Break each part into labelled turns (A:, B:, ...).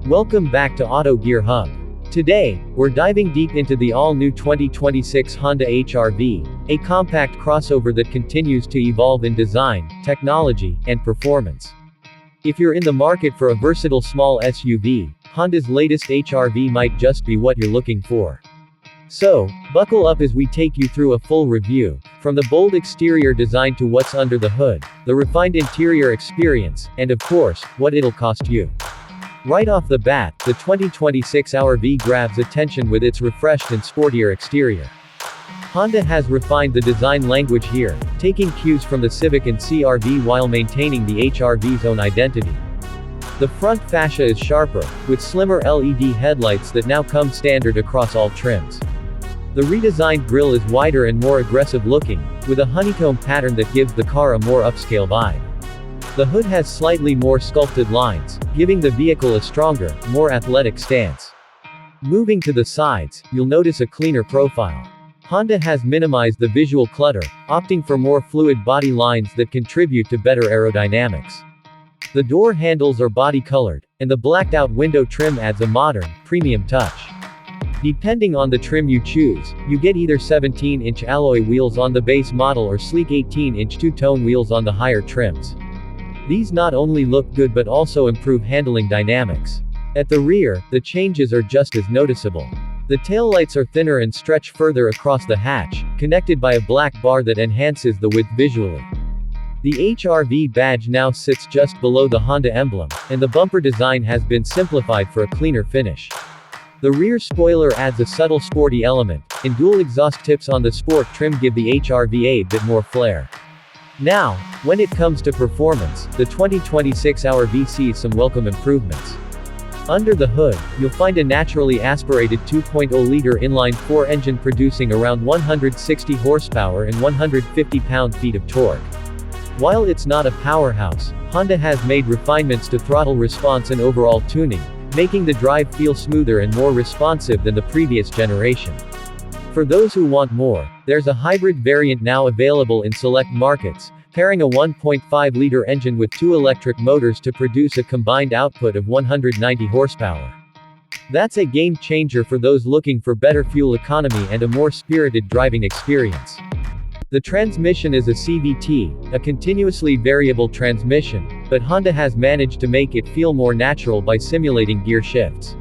A: Welcome back to Auto Gear Hub. Today, we're diving deep into the all-new 2026 Honda HR-V, a compact crossover that continues to evolve in design, technology, and performance. If you're in the market for a versatile small SUV, Honda's latest HR-V might just be what you're looking for. So, buckle up as we take you through a full review, from the bold exterior design to what's under the hood, the refined interior experience, and of course, what it'll cost you. Right off the bat, the 2026 HR-V grabs attention with its refreshed and sportier exterior. Honda has refined the design language here, taking cues from the Civic and CR-V while maintaining the HR-V's own identity. The front fascia is sharper, with slimmer LED headlights that now come standard across all trims. The redesigned grille is wider and more aggressive looking, with a honeycomb pattern that gives the car a more upscale vibe. The hood has slightly more sculpted lines, giving the vehicle a stronger, more athletic stance. Moving to the sides, you'll notice a cleaner profile. Honda has minimized the visual clutter, opting for more fluid body lines that contribute to better aerodynamics. The door handles are body-colored, and the blacked-out window trim adds a modern, premium touch. Depending on the trim you choose, you get either 17-inch alloy wheels on the base model or sleek 18-inch two-tone wheels on the higher trims. These not only look good but also improve handling dynamics. At the rear, the changes are just as noticeable. The taillights are thinner and stretch further across the hatch, connected by a black bar that enhances the width visually. The HR-V badge now sits just below the Honda emblem, and the bumper design has been simplified for a cleaner finish. The rear spoiler adds a subtle sporty element, and dual exhaust tips on the sport trim give the HR-V a bit more flair. Now, when it comes to performance, the 2026 HR-V sees some welcome improvements. Under the hood, you'll find a naturally aspirated 2.0-liter inline-4 engine producing around 160 horsepower and 150 pound-feet of torque. While it's not a powerhouse, Honda has made refinements to throttle response and overall tuning, making the drive feel smoother and more responsive than the previous generation. For those who want more, there's a hybrid variant now available in select markets, pairing a 1.5-liter engine with two electric motors to produce a combined output of 190 horsepower. That's a game changer for those looking for better fuel economy and a more spirited driving experience. The transmission is a CVT, a continuously variable transmission, but Honda has managed to make it feel more natural by simulating gear shifts.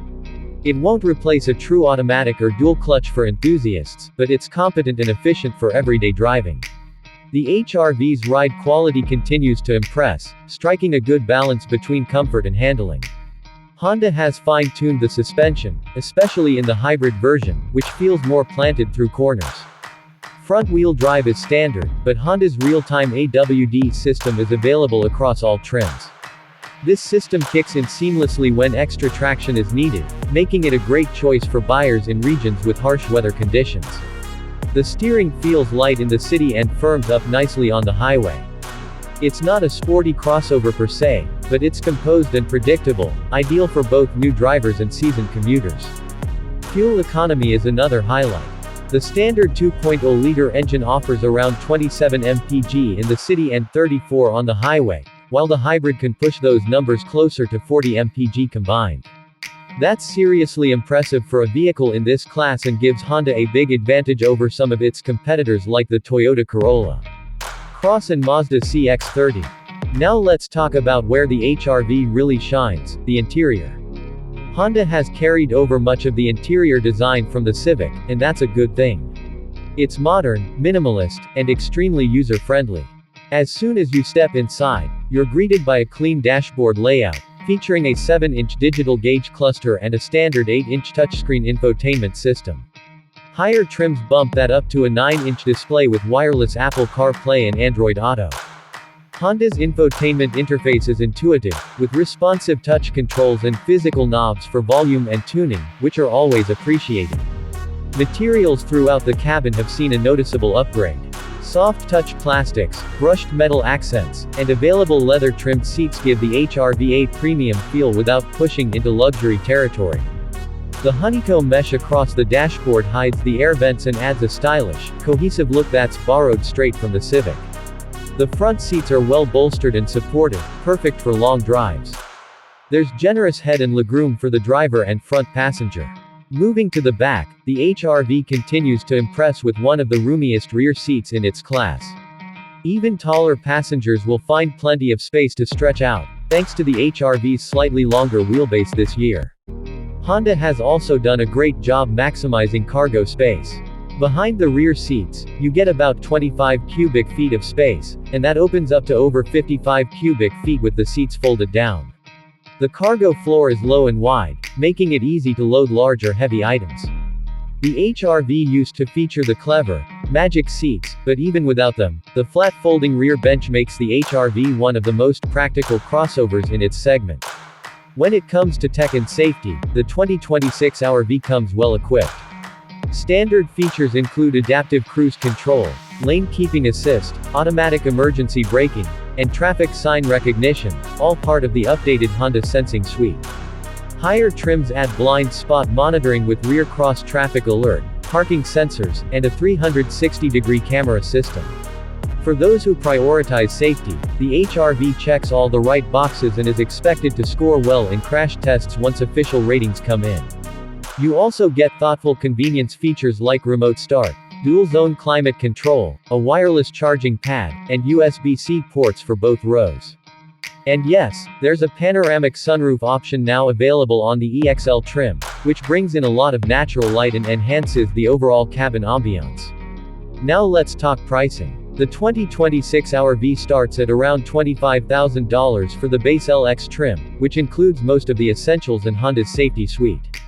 A: It won't replace a true automatic or dual clutch for enthusiasts, but it's competent and efficient for everyday driving. The HR-V's ride quality continues to impress, striking a good balance between comfort and handling. Honda has fine-tuned the suspension, especially in the hybrid version, which feels more planted through corners. Front-wheel drive is standard, but Honda's real-time AWD system is available across all trims. This system kicks in seamlessly when extra traction is needed, making it a great choice for buyers in regions with harsh weather conditions. The steering feels light in the city and firms up nicely on the highway. It's not a sporty crossover per se, but it's composed and predictable, ideal for both new drivers and seasoned commuters. Fuel economy is another highlight. The standard 2.0-liter engine offers around 27 mpg in the city and 34 on the highway, while the hybrid can push those numbers closer to 40 mpg combined. That's seriously impressive for a vehicle in this class and gives Honda a big advantage over some of its competitors like the Toyota Corolla Cross and Mazda CX-30. Now let's talk about where the HR-V really shines, the interior. Honda has carried over much of the interior design from the Civic, and that's a good thing. It's modern, minimalist, and extremely user-friendly. As soon as you step inside, you're greeted by a clean dashboard layout, featuring a 7-inch digital gauge cluster and a standard 8-inch touchscreen infotainment system. Higher trims bump that up to a 9-inch display with wireless Apple CarPlay and Android Auto. Honda's infotainment interface is intuitive, with responsive touch controls and physical knobs for volume and tuning, which are always appreciated. Materials throughout the cabin have seen a noticeable upgrade. Soft touch plastics, brushed metal accents, and available leather-trimmed seats give the HR-V a premium feel without pushing into luxury territory. The honeycomb mesh across the dashboard hides the air vents and adds a stylish, cohesive look that's borrowed straight from the Civic. The front seats are well bolstered and supportive, perfect for long drives. There's generous head and legroom for the driver and front passenger. Moving to the back, the HR-V continues to impress with one of the roomiest rear seats in its class. Even taller passengers will find plenty of space to stretch out, thanks to the HR-V's slightly longer wheelbase this year. Honda has also done a great job maximizing cargo space. Behind the rear seats, you get about 25 cubic feet of space, and that opens up to over 55 cubic feet with the seats folded down. The cargo floor is low and wide, making it easy to load large or heavy items. The HR-V used to feature the clever, magic seats, but even without them, the flat folding rear bench makes the HR-V one of the most practical crossovers in its segment. When it comes to tech and safety, the 2026 HR-V comes well equipped. Standard features include adaptive cruise control, lane keeping assist, automatic emergency braking, and traffic sign recognition, all part of the updated Honda Sensing Suite. Higher trims add blind spot monitoring with rear cross traffic alert, parking sensors, and a 360-degree camera system. For those who prioritize safety, the HR-V checks all the right boxes and is expected to score well in crash tests once official ratings come in. You also get thoughtful convenience features like remote start, dual-zone climate control, a wireless charging pad, and USB-C ports for both rows. And yes, there's a panoramic sunroof option now available on the EXL trim, which brings in a lot of natural light and enhances the overall cabin ambiance. Now let's talk pricing. The 2026 HR-V starts at around $25,000 for the base LX trim, which includes most of the essentials in Honda's safety suite.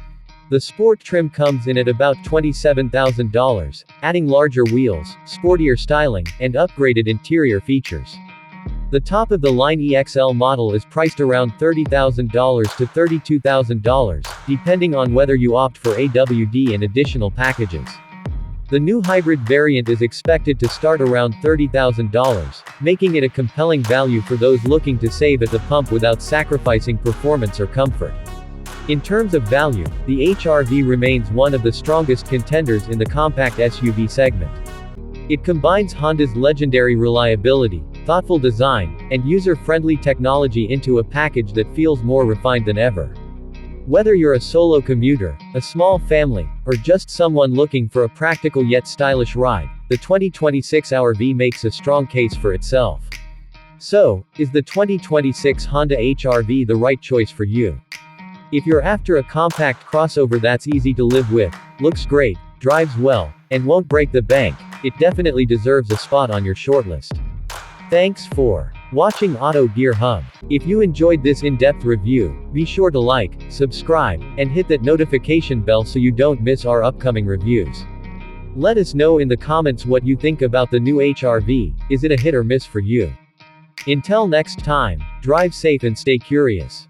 A: The Sport trim comes in at about $27,000, adding larger wheels, sportier styling, and upgraded interior features. The top-of-the-line EXL model is priced around $30,000 to $32,000, depending on whether you opt for AWD and additional packages. The new hybrid variant is expected to start around $30,000, making it a compelling value for those looking to save at the pump without sacrificing performance or comfort. In terms of value, the HR-V remains one of the strongest contenders in the compact SUV segment. It combines Honda's legendary reliability, thoughtful design, and user-friendly technology into a package that feels more refined than ever. Whether you're a solo commuter, a small family, or just someone looking for a practical yet stylish ride, the 2026 HR-V makes a strong case for itself. So, is the 2026 Honda HR-V the right choice for you? If you're after a compact crossover that's easy to live with, looks great, drives well, and won't break the bank, it definitely deserves a spot on your shortlist. Thanks for watching Auto Gear Hub. If you enjoyed this in-depth review, be sure to like, subscribe, and hit that notification bell so you don't miss our upcoming reviews. Let us know in the comments what you think about the new HR-V. Is it a hit or miss for you? Until next time, drive safe and stay curious.